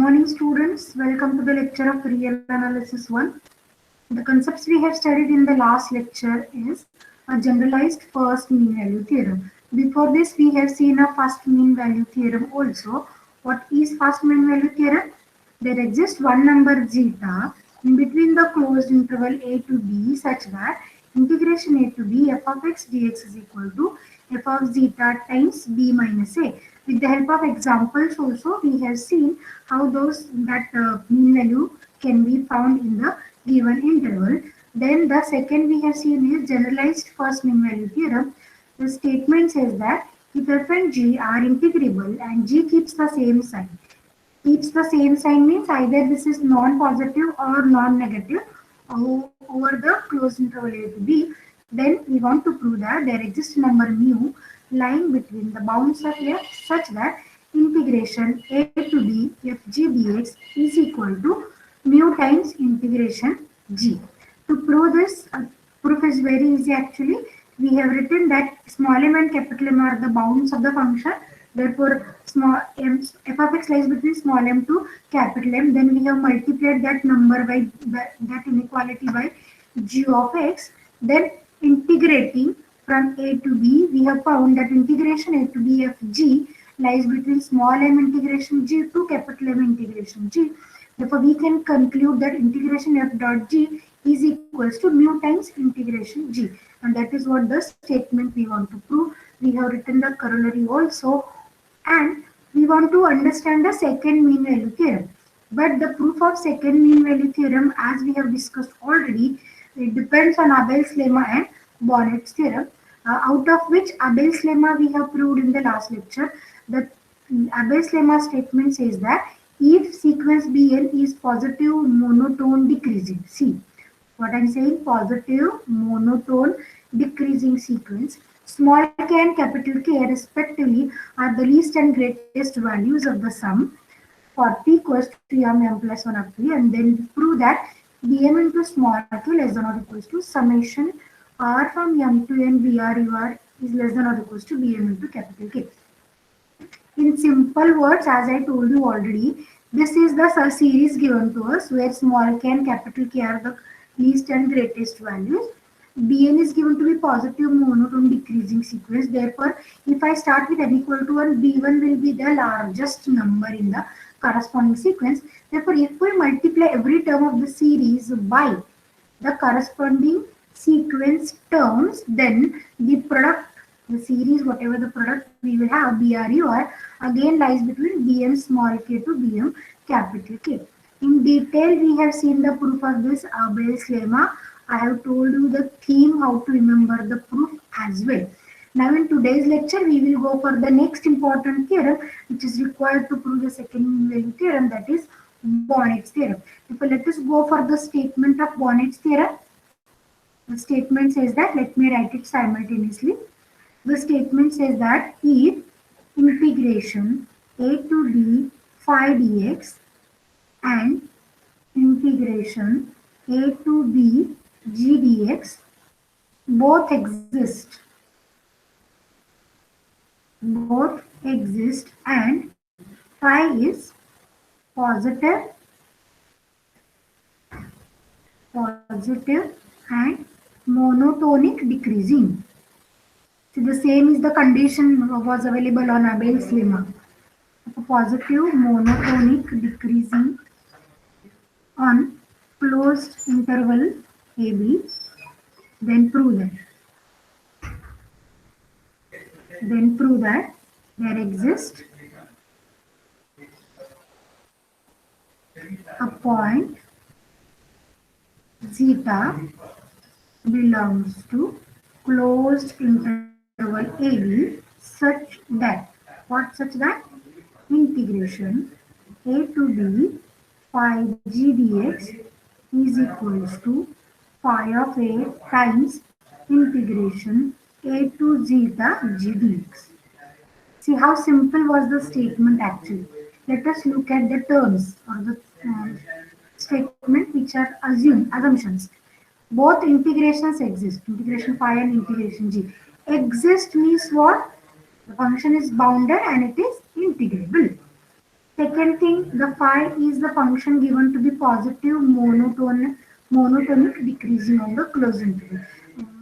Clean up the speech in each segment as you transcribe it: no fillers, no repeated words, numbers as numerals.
morning, students. Welcome to the lecture of Real Analysis 1. The concepts we have studied in the last lecture is a generalized first mean value theorem. Before this, we have seen a first mean value theorem also. What is first mean value theorem? There exists one number zeta in between the closed interval a to b such that integration a to b f of x dx is equal to f of zeta times b minus a. With the help of examples also, we have seen how that mean value can be found in the given interval. Then the second we have seen is generalized first mean value theorem. The statement says that if f and g are integrable and g keeps the same sign. Keeps the same sign means either this is non-positive or non-negative over the closed interval a to b. Then we want to prove that there exists a number mu lying between the bounds of f such that integration a to b f g dx is equal to mu times integration g. To prove this, proof is very easy actually. We have written that small m and capital M are the bounds of the function. Therefore, small m f of x lies between small m to capital M. Then we have multiplied that number by that inequality by g of x. Then integrating from a to b, we have found that integration a to b of g lies between small m integration g to capital M integration g. Therefore, we can conclude that integration f dot g is equals to mu times integration g, and that is what the statement we want to prove. We have written the corollary also, and we want to understand the second mean value theorem. But the proof of second mean value theorem, as we have discussed already, it depends on Abel's lemma and Bonnet's theorem, out of which Abel's lemma we have proved in the last lecture. The Abel's lemma statement says that if sequence Bn is positive monotone decreasing, see what I'm saying, positive monotone decreasing sequence, small k and capital K respectively are the least and greatest values of the sum for p equals to m plus 1 up to e, and then prove that bm into small k less than or equals to summation r from m to n brur is less than or equals to bm into capital K. In simple words, as I told you already, this is the series given to us where small k and capital K are the least and greatest values. Bn is given to be positive monotone decreasing sequence. Therefore, if I start with n equal to 1, b1 will be the largest number in the corresponding sequence. Therefore, if we multiply every term of the series by the corresponding sequence terms, then the product, the series, whatever the product we will have, BRUR, again lies between Bm small k to Bm capital K. In detail, we have seen the proof of this Abel's lemma. I have told you the theme, how to remember the proof as well. Now in today's lecture, we will go for the next important theorem which is required to prove the second mean value theorem, that is Bonnet's theorem. If let us go for the statement of Bonnet's theorem. The statement says that, let me write it simultaneously. The statement says that if integration a to b phi dx and integration a to b g dx both exist and phi is positive and monotonic decreasing. So the same is the condition was available on Abel's lemma. Positive monotonic decreasing on closed interval AB, then prove that there exists a point zeta belongs to closed interval AB such that, what such that? Integration a to b phi g dx is equals to phi of a times integration a to zeta g dx. See how simple was the statement actually. Let us look at the terms or the statement which are assumptions. Both integrations exist, integration phi and integration g. Exist means what? The function is bounded and it is integrable. Second thing, the phi is the function given to be positive monotonic decreasing of the closed interval.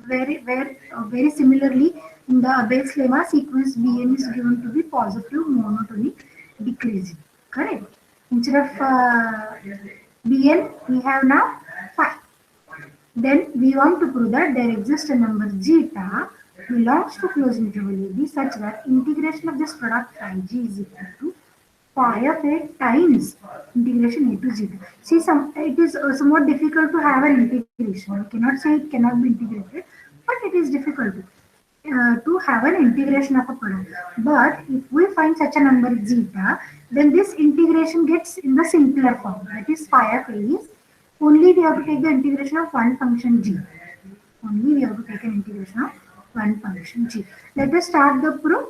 Very similarly, in the Abel's lemma, sequence Bn is given to be positive monotonic decreasing. Correct. Instead of Bn, we have now phi. Then we want to prove that there exists a number zeta belongs to closed interval AB such that integration of this product phi g is equal to phi of a times integration a to zeta. See, it is somewhat difficult to have an integration. We cannot say it cannot be integrated, but it is difficult to have an integration of a product. But if we find such a number zeta, then this integration gets in the simpler form. That is phi of a is only we have to take the integration of one function g. Only we have to take an integration of one function g. Let us start the proof.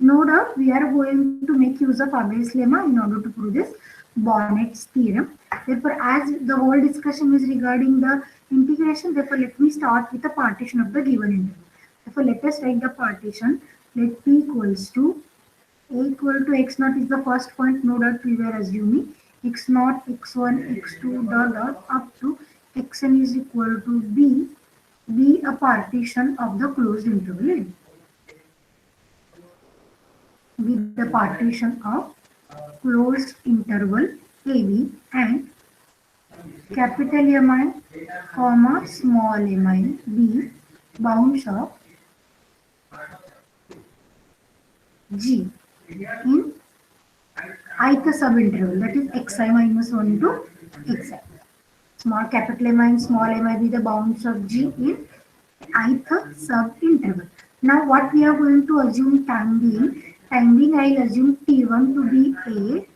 No doubt we are going to make use of Abel's lemma in order to prove this Bonnet's theorem. Therefore, as the whole discussion is regarding the integration, therefore let me start with the partition of the given interval. Therefore, let us write the partition. Let p equals to a equal to x naught is the first point, no doubt we were assuming x naught, x1, x2 dot dot up to xn is equal to b, be a partition of the closed interval with the partition of closed interval AB and capital Mi, comma small mi be bounds of G in ith subinterval, that is xi minus 1 to xi. Small capital Mi and small mi be the bounds of G in ith subinterval. Now what we are going to assume time being I'll assume T1 to be A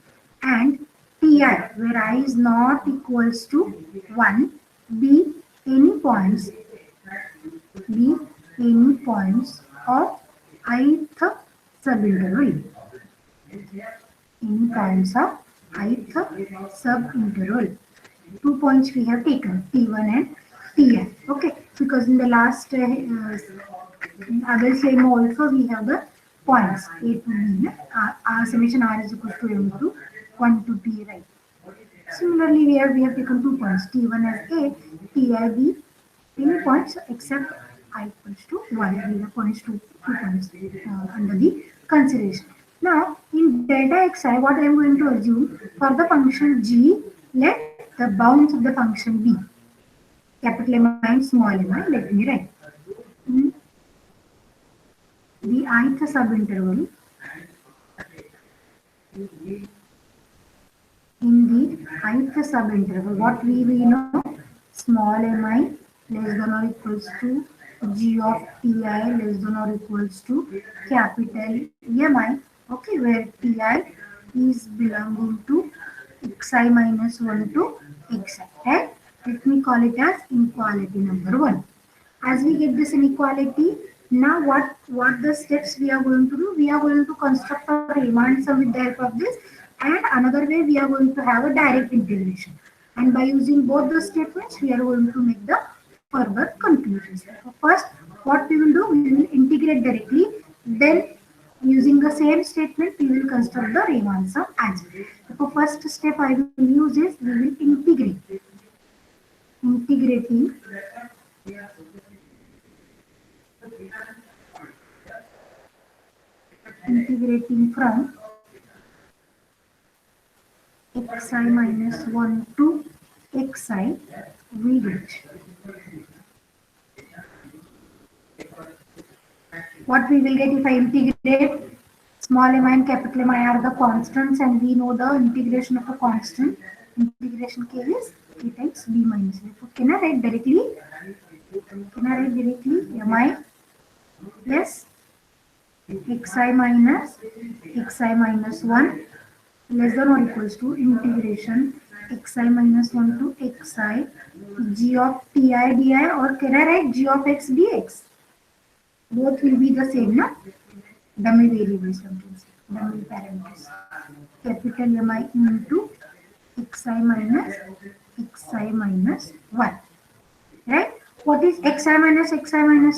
and Ti where I is not equals to 1 be any points of ith subinterval. Any points of ith subinterval. 2 points we have taken T1 and Ti. Okay, because in the last Abel's lemma also we have the points A to B. Our summation R is equal to M to 1 to T, right? Similarly, we have taken 2 points T1 as A, Ti B, any points except I equals to 1. We have points 2 points under the consideration. Now, in delta xi, what I am going to assume for the function g, let the bounds of the function be capital M and small mi. Let me write. The ith subinterval in the ith subinterval, what we know, small mi less than or equals to g of ti less than or equals to capital Mi, okay, where ti is belonging to xi minus 1 to xi, right? Let me call it as inequality number 1. As we get this inequality, now what the steps we are going to do? We are going to construct a Riemann sum with the help of this, and another way we are going to have a direct integration. And by using both the statements, we are going to make the further conclusions. First, what we will do? We will integrate directly. Then, using the same statement, we will construct the Riemann sum as well. The first step I will use is we will integrate. Integrating from xi minus 1 to xi, we get what we will get if I integrate. Small mi and capital Mi are the constants, and we know the integration of a constant. Integration k is a times b minus a. So can I write directly? Mi plus xi minus 1 less than or equals to integration xi minus 1 to xi g of ti di, or can I write g of x dx? Both will be the same, no? Dummy variables, dummy parameters. Capital Mi into xi minus 1. Right? What is xi minus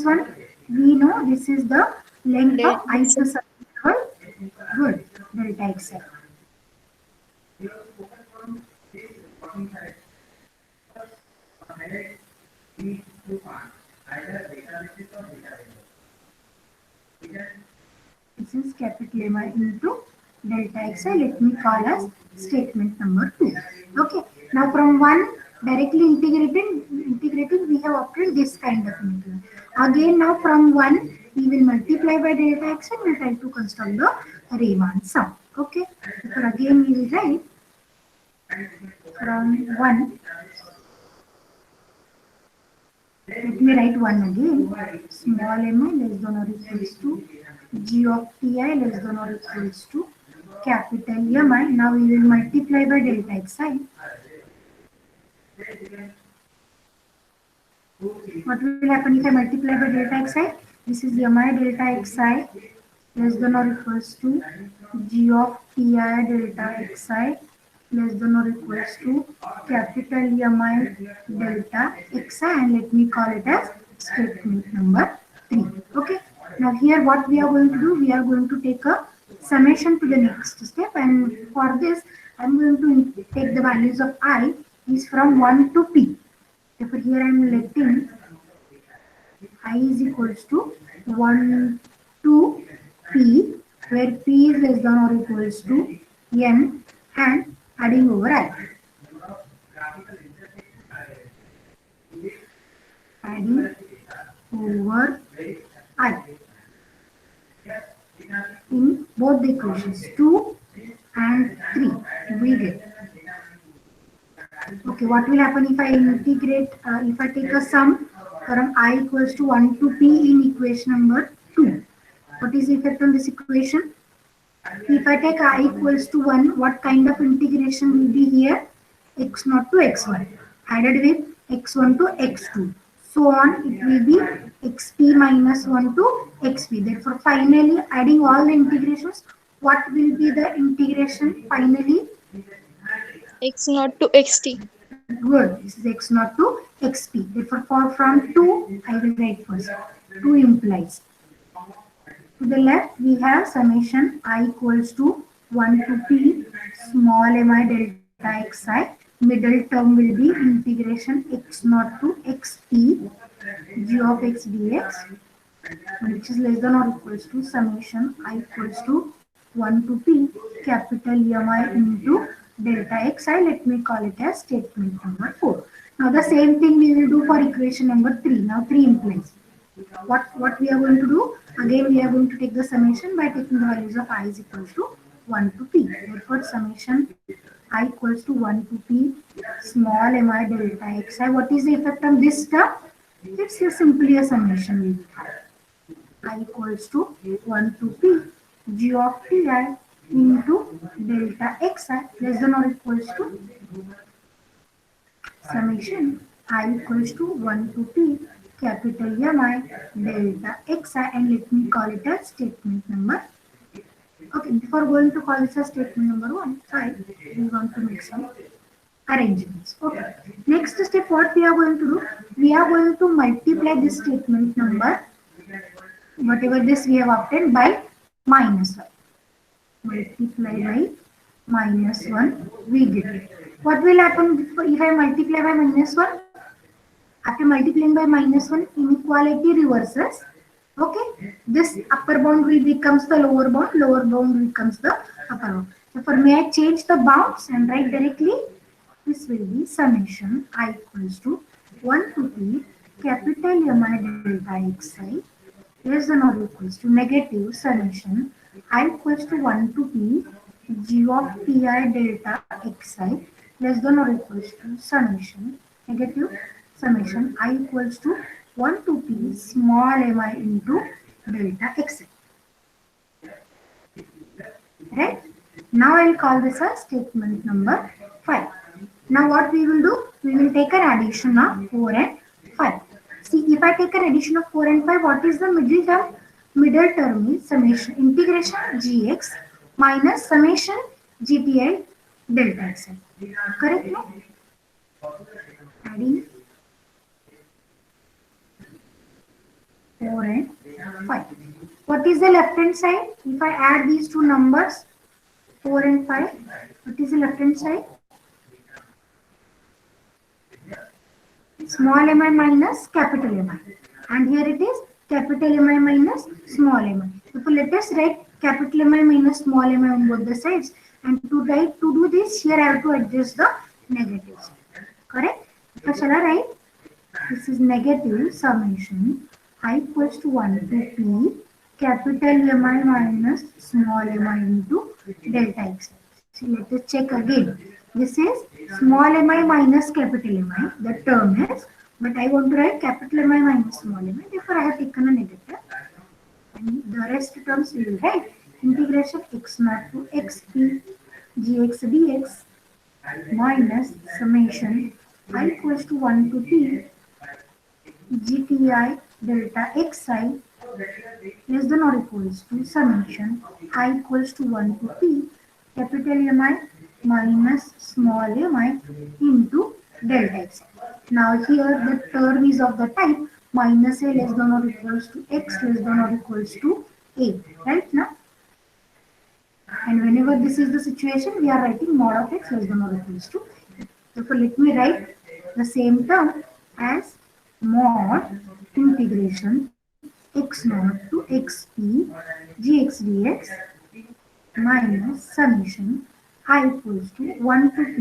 1? We know this is the length of ith subinterval. Good. Delta xi. This is capital MI into delta xi. Let me call as statement number 2. Okay. Now from 1 directly integrating, we have obtained this kind of integral. Again, now from 1 we will multiply by delta xi and we'll try to construct the Riemann sum. Okay. So again we will write from 1. Let me write 1 again. Small m less than or equals to g of ti less than or equals to capital Mi. Now we will multiply by delta xi. What will happen if I multiply by delta xi? This is Mi delta xi less than or equals to g of ti delta xi less than or equals to capital Mi delta xi, and let me call it as statement number 3. Okay. Now here what we are going to do, we are going to take a summation to the next step, and for this I am going to take the values of I is from 1 to p. Therefore here I am letting I is equals to 1 to p, where p is less than or equals to n, and adding over I. Adding over I in both the equations 2 and 3 we get. Okay, what will happen if I integrate, if I take a sum from I equals to 1 to p in equation number 2? What is the effect on this equation? If I take I equals to 1, what kind of integration will be here? X0 to x1 added with x1 to x2. So on, it will be xp minus 1 to xp. Therefore, finally adding all the integrations, what will be the integration finally? x0 to xt. Good. This is x0 to xp. Therefore, from 2, I will write first. 2 implies. To the left, we have summation I equals to 1 to p small mi delta xi. Middle term will be integration x0 to xp g of x dx, which is less than or equals to summation I equals to 1 to p capital Mi into delta xi. Let me call it as statement number 4. Now the same thing we will do for equation number 3. Now 3 implies. What we are going to do? Again we are going to take the summation by taking the values of I is equals to 1 to p. Therefore summation I equals to 1 to p small mi delta xi. What is the effect on this term? It's simply a summation we will have. I equals to 1 to p g of ti into delta xi less than or equals to summation I equals to 1 to p capital Mi delta xi, and let me call it as statement number. Okay, before going to call this as statement number 1, we want to make some arrangements. Okay, next step what we are going to do, we are going to multiply this statement number, whatever this we have obtained, by minus 1. Multiply by minus 1 we get it. What will happen if I multiply by minus 1? After multiplying by minus 1, inequality reverses. Okay, this upper bound will becomes the lower bound becomes the upper bound. Therefore, may I change the bounds and write directly? This will be summation I equals to 1 to p capital Mi delta xi less than or equals to negative summation I equals to 1 to p g of pi delta xi less than or equals to summation negative summation I equals to 1 to p small mi into delta xi. Right? Now I will call this as statement number 5. Now what we will do? We will take an addition of 4 and 5. See, if I take an addition of 4 and 5, what is the middle term? Middle term is summation integration gx minus summation gti delta xi. Correct? No? Adding 4 and 5. What is the left hand side? If I add these two numbers, 4 and 5, what is the left hand side? small mi minus capital Mi. And here it is capital Mi minus small mi. So let us write capital Mi minus small mi on both the sides. And to do this, here I have to adjust the negatives. Correct? So shall I write? This is negative summation I equals to 1 to p capital Mi minus small mi into delta x. So let us check again. This is small mi minus capital Mi. The term is, but I want to write capital Mi minus small mi. Therefore, I have taken a negative. And the rest terms we will write integration x naught to xp gx dx minus summation I equals to 1 to p gti delta xi less than or equals to summation I equals to 1 to p capital Mi minus small mi into delta x. Now here the term is of the type minus a less than or equals to x less than or equals to a. Right now? And whenever this is the situation, we are writing mod of x less than or equals to a. Therefore, let me write the same term as mod integration x naught to xp gx dx minus summation I equals to 1 to p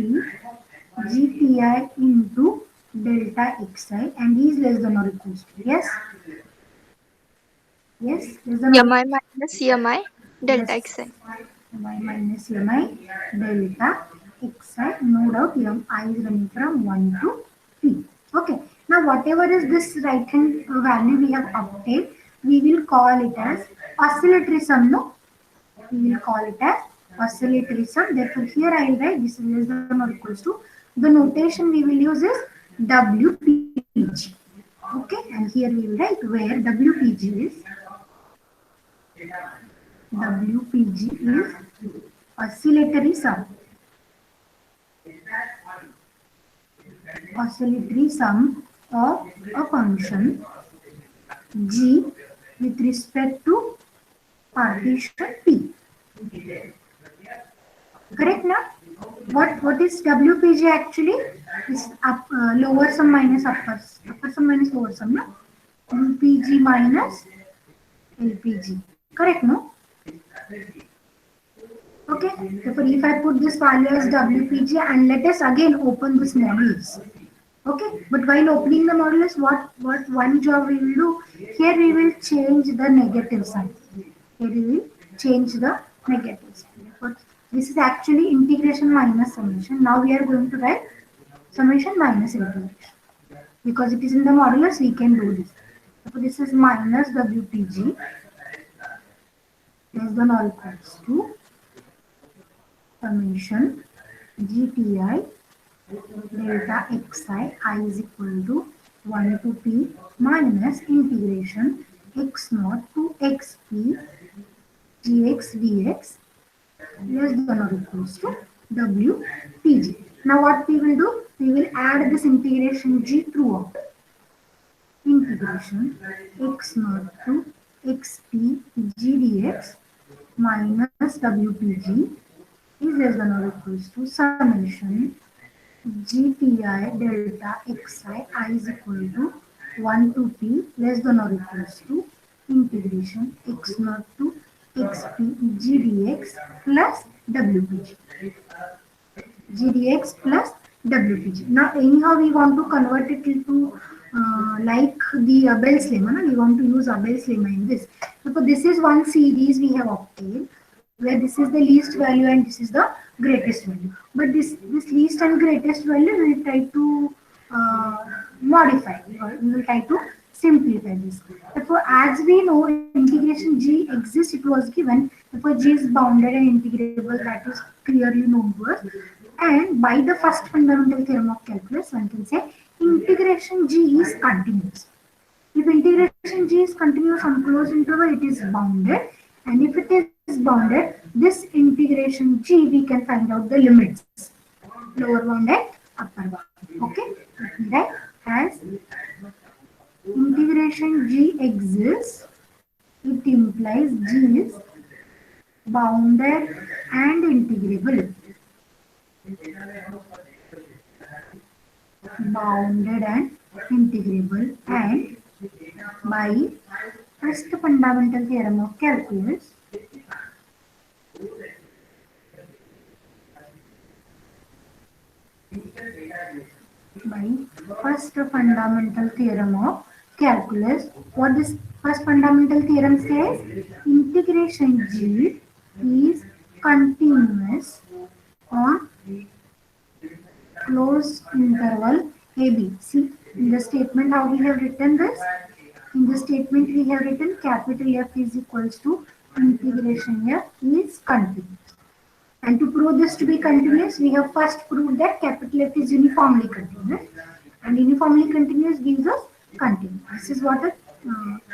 gpi into delta xi and is less than or equals to. Yes? Yes? Less than or Mi minus Mi delta yes. xi. Mi minus mi delta xi. No doubt mi is running from 1 to p. Okay. Now whatever is this right hand value we have obtained, we will call it as oscillatory sum. No? We will call it as oscillatory sum. Therefore, here I will write this is less than or equals to. The notation we will use is WPG. Okay, and here we will write where WPG is oscillatory sum. Oscillatory sum of a function G with respect to partition P. Correct now? What is WPG actually? Is lower sum minus upper sum minus lower sum, no? UPG minus LPG. Correct, no? Okay. Therefore, if I put this value as WPG and let us again open this modulus. Okay. But while opening the modulus, what one job we will do? Here we will change the negative sign. Here we will change the negative sign. Therefore, this is actually integration minus summation. Now we are going to write summation minus integration. Because it is in the modulus, we can do this. So this is minus WPG less than or equals to summation GTI delta xi I is equal to 1 to p minus integration x naught to xp gx dx less than or equals to WPG. Now what we will do? We will add this integration g throughout. Integration x naught to xp gdx minus WPG is less than or equals to summation GTI delta xi I is equal to 1 to p less than or equals to integration x naught to xp gdx plus WPG. GDX plus WPG. Now, anyhow, we want to convert it into like the Abel's lemma. We want to use Abel's lemma in this. So, this is one series we have obtained where this is the least value and this is the greatest value. But this least and greatest value we will try to modify or we will try to simplify this. Therefore, as we know, integration g exists, it was given. Therefore, g is bounded and integrable, that is clearly known to us. And by the first fundamental theorem of calculus, one can say integration g is continuous. If integration g is continuous on closed interval, it is bounded. And if it is bounded, this integration g, we can find out the limits. Lower bound and upper bound. Okay? That as integration g exists, it implies g is bounded and integrable. Bounded and integrable, and by first fundamental theorem of calculus, by first fundamental theorem of calculus. What this first fundamental theorem says? Integration g is continuous on closed interval AB. See, in the statement how we have written this? In the statement we have written capital F is equals to integration F is continuous. And to prove this to be continuous, we have first proved that capital F is uniformly continuous. And uniformly continuous gives us continuous. This is what the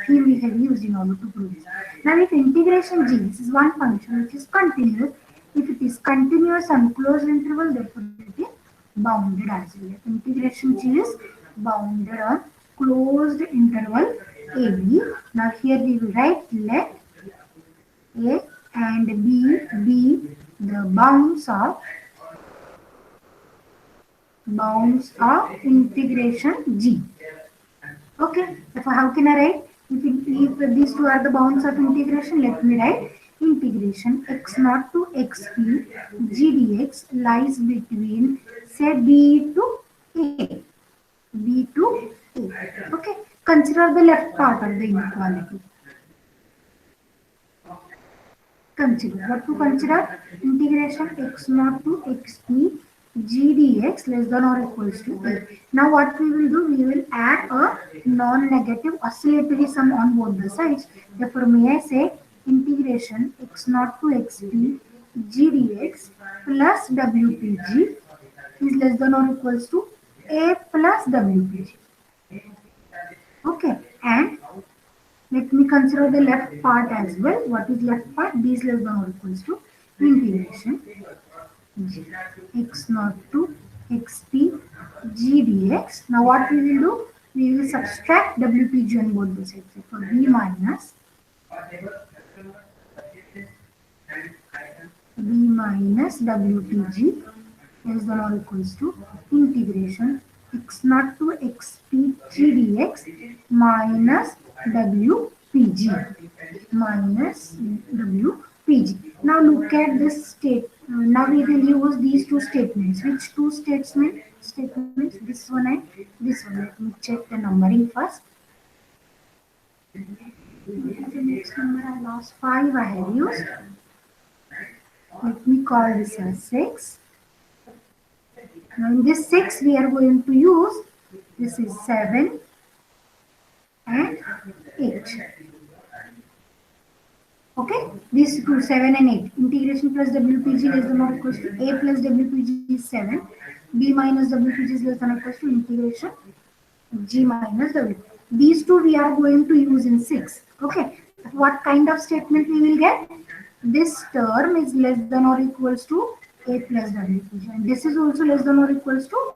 theme we have used in order to prove this. Now if integration g, this is one function which is continuous. If it is continuous on closed interval, therefore it is bounded as well. If integration g is bounded on closed interval AB. Now here we will write let A and B be the bounds of integration g. Okay, therefore how can I write? If these two are the bounds of integration, let me write integration x naught to xp g dx lies between, say, b to a. B to a. Okay, consider the left part of the inequality. Consider what to consider? Integration x naught to xp g dx less than or equals to a. Now what we will do? We will add a non-negative oscillatory sum on both the sides. Therefore, may I say integration x naught to xp g dx plus wpg is less than or equals to a plus wpg. Okay, and let me consider the left part as well. What is left part? B is less than or equals to integration g x naught to xp g dx. Now what we will do? We will subtract wpg on both the sides. So b minus wpg less than or equals to integration x naught to xp g dx minus wpg. Now look at this state. Now we will use these two statements. Which two statements? This one and this one. Let me check the numbering first. The next number I lost 5 I have used. Let me call this as 6. Now in this 6 we are going to use, this is 7 and 8. Okay, these two 7 and 8. Integration plus wpg less than or equals to a plus wpg is 7. B minus wpg is less than or equals to integration g minus w. These two we are going to use in 6. Okay, what kind of statement we will get? This term is less than or equals to a plus wpg, and this is also less than or equals to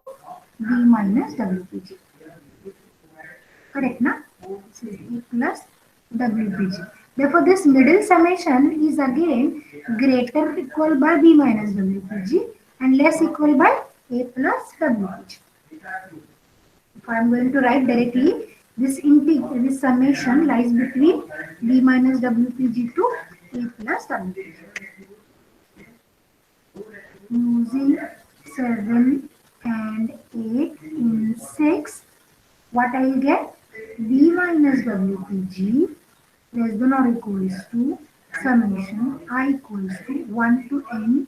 b minus wpg. Correct, na? This is a plus wpg. Therefore, this middle summation is again greater or equal by b minus wpg and less equal by a plus wpg. If I am going to write directly, this summation lies between b minus wpg to a plus wpg. Using 7 and 8 in 6, what I will get? B minus wpg less than or equals to summation I equals to 1 to n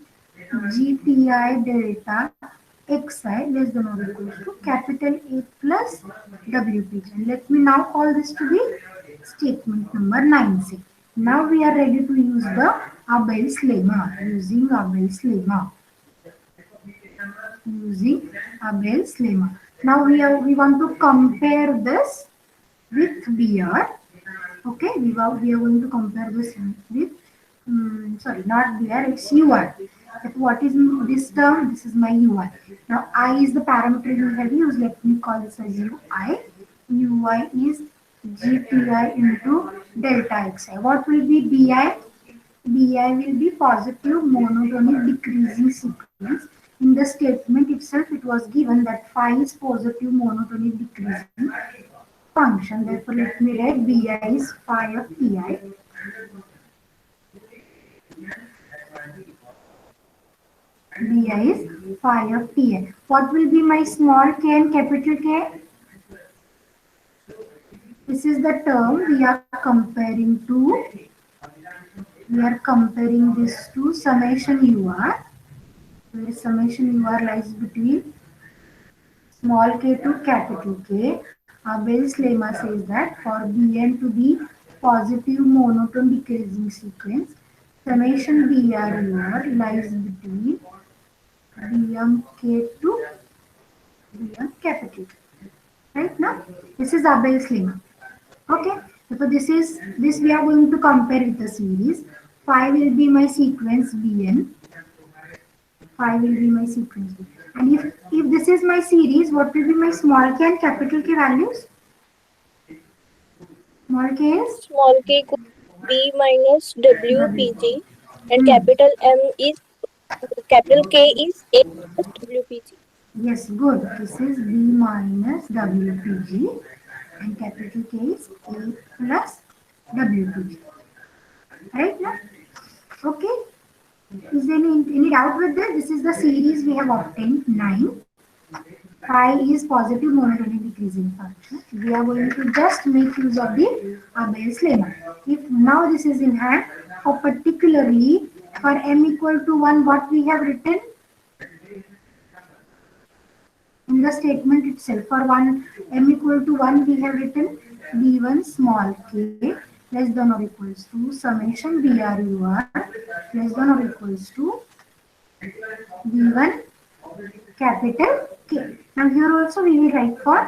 gti delta xi less than or equals to capital A plus wpg. And let me now call this to be statement number 9c. Now we are ready to use the Abel's lemma. Using Abel's lemma. Now we want to compare this with BR. Okay, we are going to compare this with sorry, not BR, it's UI. What is this term? This is my UI. Now I is the parameter we have used. Let me call this as UI. UI is GTI into delta xi. What will be BI? BI will be positive monotonic decreasing sequence. In the statement itself, it was given that phi is positive monotonic decreasing function. Therefore, let me write Bi is phi of Ti. Bi is phi of Ti. What will be my small k and capital K? This is the term we are comparing to. We are comparing this to summation UR, where summation UR lies between small k to capital K. Bell's lemma says that for Bn to be positive monotone decreasing sequence, summation BR lies between Bmk to Bm capital K. Right now, this is Abel's lemma. Okay, so this we are going to compare with the series. Phi will be my sequence Bn. Phi will be my sequence B. And if this is my series, what will be my small k and capital K values? Small k is Small k equals B minus W. WPG and Hmm. capital K is A plus WPG. Yes, good. This is B minus WPG and capital K is A plus WPG. Right now? Okay. Is there any doubt with this? This is the series we have obtained 9. Phi is positive monotonic decreasing function. We are going to just make use of the Abel's lemma. If now this is in hand, for particularly for m equal to 1, what we have written in the statement itself. For 1 m equal to 1, we have written b1 small k less than or equals to summation brur less than or equals to b1 capital K. Now here also we will write for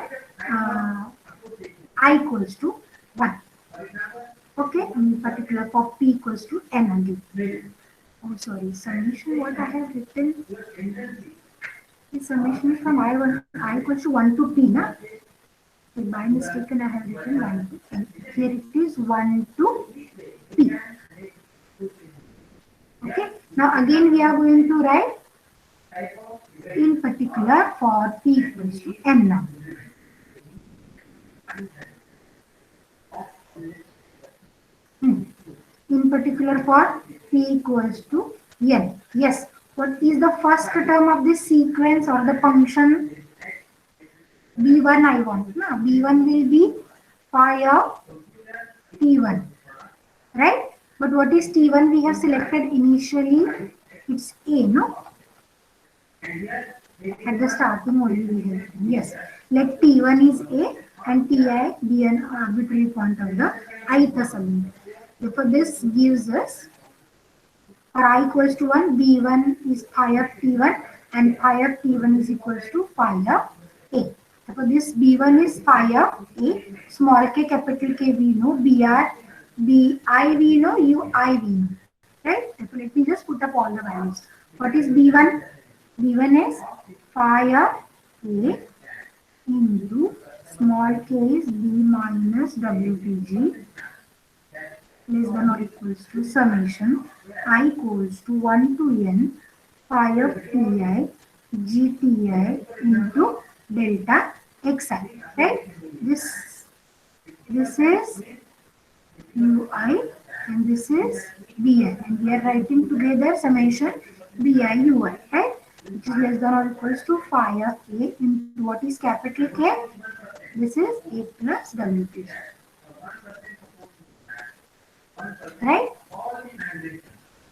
I equals to 1. Okay, in particular for P equals to N again. Oh sorry, summation what I have written is summation is from I equals to 1 to P, na? So by mistaken I have written 1 to N. Here it is 1 to P. Okay, now again we are going to write in particular for P equals to N now. In particular for P equals to N. Yes, what is the first term of this sequence or the function? B1 I want. No, B1 will be phi of T1. Right? But what is T1 we have selected initially? It's A, no? At the starting only we have. Yes. Let T1 is A and Ti be an arbitrary point of the ith element. Therefore, this gives us for I equals to 1, B1 is phi of T1 and phi of T1 is equals to phi of A. Therefore, this B1 is phi of A, small k, capital K we know, BR, BI we know, UI we know. Right? Therefore, let me just put up all the values. What is B1? B1 is phi of A into small k is B minus WPG less than or equals to summation I equals to 1 to n phi of Ti GTi into delta Xi. Right? This is Ui and this is Bi, and we are writing together summation Bi Ui, right? Which is less than or equals to phi of A into what is capital K? This is A plus WPG. Right?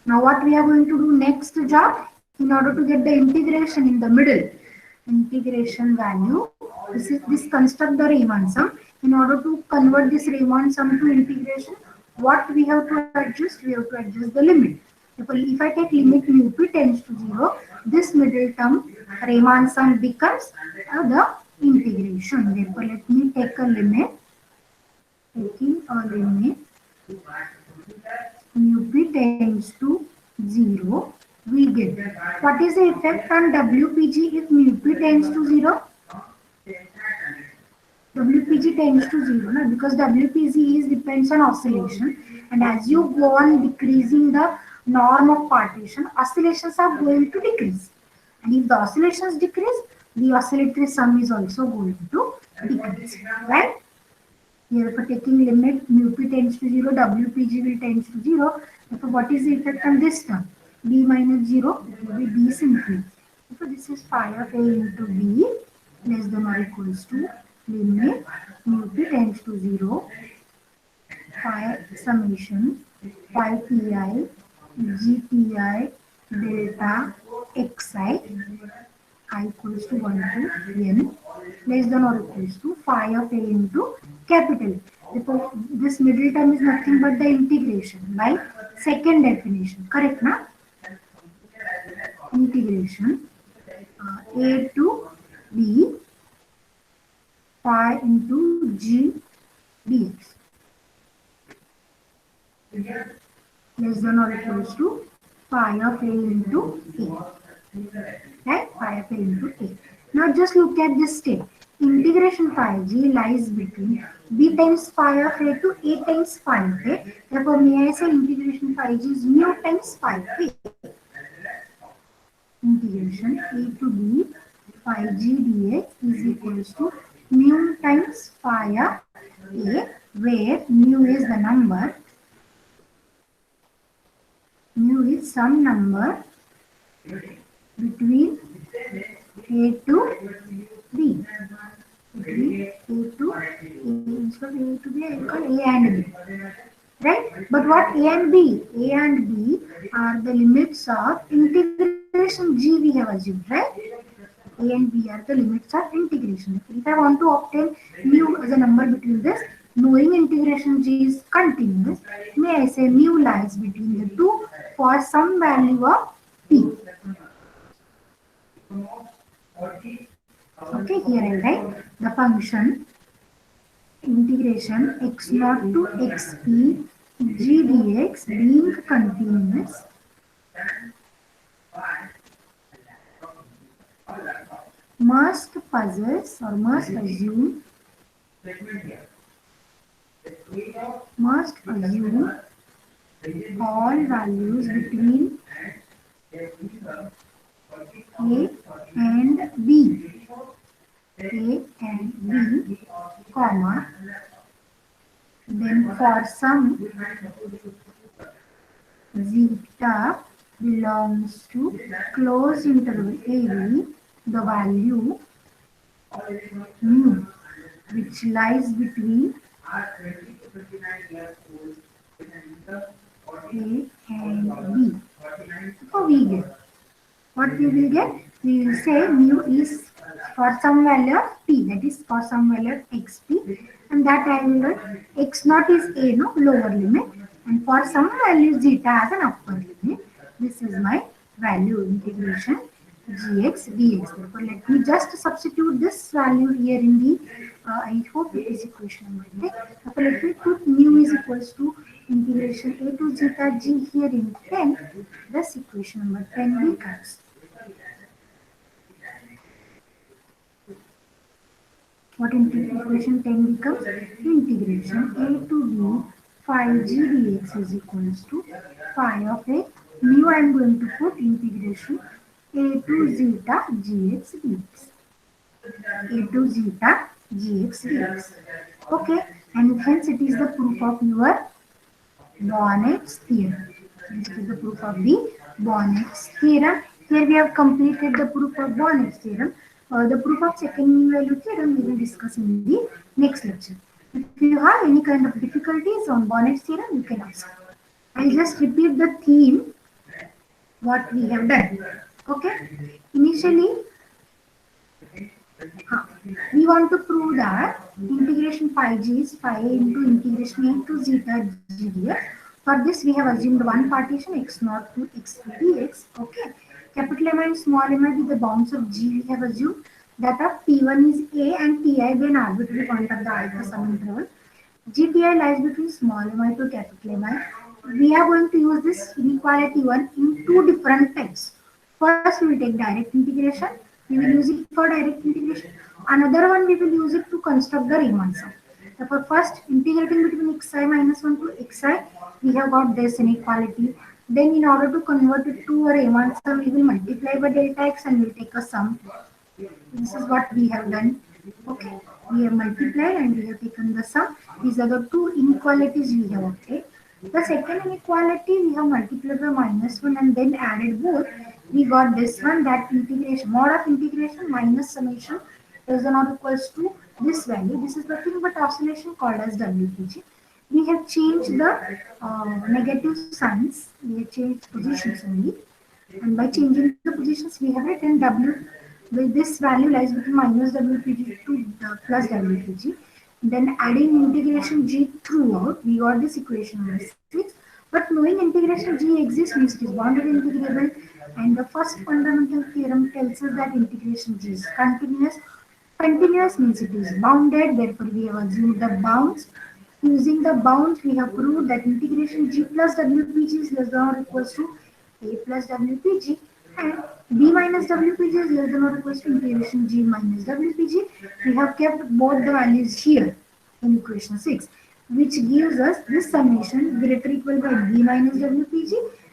Now what we are going to do next job in order to get the integration in the middle, integration value, this construct the Riemann sum. In order to convert this Riemann sum to integration, what we have to adjust? We have to adjust the limit. If I take limit mu p tends to 0, this middle term Riemann sum becomes the integration. Therefore, let me take a limit. Taking a limit mu p tends to 0, we get what is the effect on WPG if mu p tends to 0? WPG tends to 0, no? Because WPG is depends on oscillation, and as you go on decreasing the norm of partition, oscillations are going to decrease. And if the oscillations decrease, the oscillatory sum is also going to decrease, right? Here for taking limit mu p tends to 0, WPG will tends to 0. Therefore, what is the effect on this term? B minus 0, it will be B simply. So this is phi of A into B less than or equals to limit mu p tends to 0, phi summation phi pi gpi delta xi I equals to 1 to n less than or equals to phi of A into capital. Therefore, this middle term is nothing but the integration by second definition. Correct, na? Integration A to B phi into G dx less than or equals to phi of A into A. Right? Phi of A into A. Now just look at this step. Integration phi g lies between b times phi of A to A times phi of A. Therefore, may I say integration phi g is mu times phi of A. Integration A to B phi g dx is equals to mu times phi of A, where mu is the number, mu is some number between A to B. Between A to A, instead of A to B, I call A and B. Right? But what A and B? A and B are the limits of integration G we have assumed, right? A and B are the limits of integration. If I want to obtain mu as a number between this, knowing integration G is continuous, may I say mu lies between the two for some value of P. Okay, here I write the function integration x naught to xp g dx being continuous must possess or must assume all values between A and B. A and B, comma, then for some zeta belongs to closed interval AB, the value mu, which lies between A and B. So we get, what we will get? We will say mu is for some value of p, that is for some value of xp, and that I will get x naught is a, no, lower limit, and for some value zeta as an upper limit. This is my value integration gx dx. Therefore, let me just substitute this value here in the, I hope it is equation number 10. Therefore, let me put mu is equals to integration a to zeta g here in 10. This equation number 10 becomes. What integration 10 becomes? Integration a to b phi g dx is equals to phi of a mu. I am going to put integration a to zeta gx dx. A to zeta gx dx. Okay, and hence it is the proof of your Bonnet's theorem. This is the proof of the Bonnet's theorem. Here we have completed the proof of Bonnet's theorem. The proof of second mean value theorem we will discuss in the next lecture. If you have any kind of difficulties on Bonnet's theorem, you can ask. I'll just repeat the theme, what we have done. Okay. Initially, we want to prove that integration phi g is phi into integration a to zeta g dx. For this, we have assumed one partition x naught to x dx. Okay. Capital M and small m are the bounds of G we have assumed that of P1 is A and Ti be an arbitrary point of the alpha sum interval. GTI lies between small mi to capital Mi. We are going to use this inequality one in two different types. First, we will take direct integration. We will use it for direct integration. Another one, we will use it to construct the Riemann sum. Therefore, first integrating between xi minus 1 to xi, we have got this inequality. Then in order to convert it to a Riemann sum, we will multiply by delta x and we'll take a sum. This is what we have done. Okay, we have multiplied and we have taken the sum. These are the two inequalities we have obtained. The second inequality we have multiplied by -1 and then added both. We got this one, that integration, mod of integration minus summation is not equals to this value. This is nothing but oscillation called as WPG. We have changed the negative signs. We have changed positions only, and by changing the positions we have written W, with this value lies between minus WPG to plus WPG. Then adding integration G throughout, we got this equation number 6. But knowing integration G exists means it is bounded integrable, and the first fundamental theorem tells us that integration G is continuous. Continuous means it is bounded, therefore we have assumed the bounds. Using the bounds, we have proved that integration G plus WPG is less than or equals to A plus WPG, and B minus WPG is less than or equals to integration G minus WPG. We have kept both the values here in equation 6, which gives us this summation greater equal by B minus WPG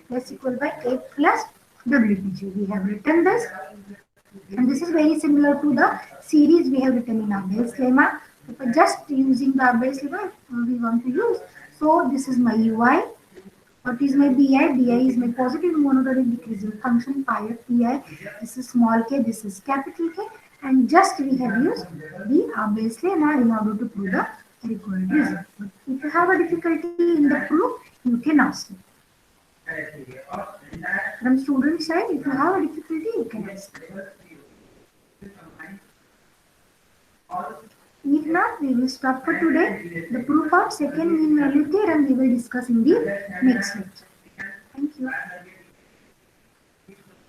less equal by A plus WPG. We have written this, and this is very similar to the series we have written in Abel's lemma. Just using the Abel's lemma we want to use. So this is my UI. What is my BI? BI is my positive monotonic decreasing function pi of pi. This is small k, this is capital K, and just we have used the Abel's lemma in order to prove the required result. But if you have a difficulty in the proof, you can ask me. From student side, if you have a difficulty, you can ask. If not, we will stop for today. The proof of second mean value theorem we will discuss in the next lecture. Thank you.